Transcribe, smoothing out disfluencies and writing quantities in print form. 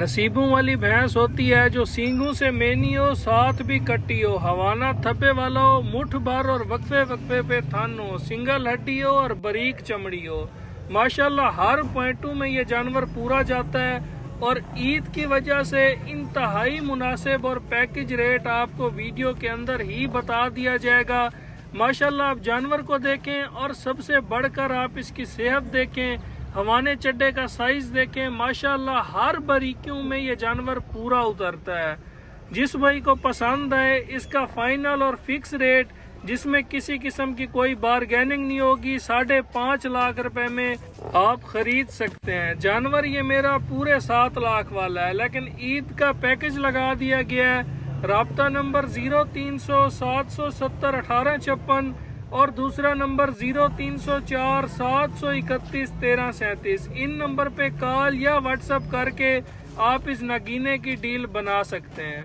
नसीबों वाली भैंस होती है जो सींगों से मेनी हो, साथ भी कट्टी हो, हवाना थप्पे वाला हो, मुठ भर और वक्फे वक्फे पे थन हो, सिंगल हड्डी हो और बारीक चमड़ी हो। माशाल्लाह हर पॉइंटों में ये जानवर पूरा जाता है और ईद की वजह से इंतहाई मुनासिब और पैकेज रेट आपको वीडियो के अंदर ही बता दिया जाएगा। माशाल्लाह आप जानवर को देखें और सबसे बढ़कर आप इसकी सेहत देखें, हवाने चड्डे का साइज देखें। माशाल्लाह हर बारीकियों में ये जानवर पूरा उतरता है। जिस भाई को पसंद आए इसका फाइनल और फिक्स रेट, जिसमें किसी किस्म की कोई बारगेनिंग नहीं होगी, 5.5 लाख रुपए में आप खरीद सकते हैं। जानवर ये मेरा पूरे 7 लाख वाला है, लेकिन ईद का पैकेज लगा दिया गया है। राब्ता नंबर 0300 770 1856 और दूसरा नंबर 0304 731 1337। इन नंबर पे कॉल या व्हाट्सएप करके आप इस नगीने की डील बना सकते हैं।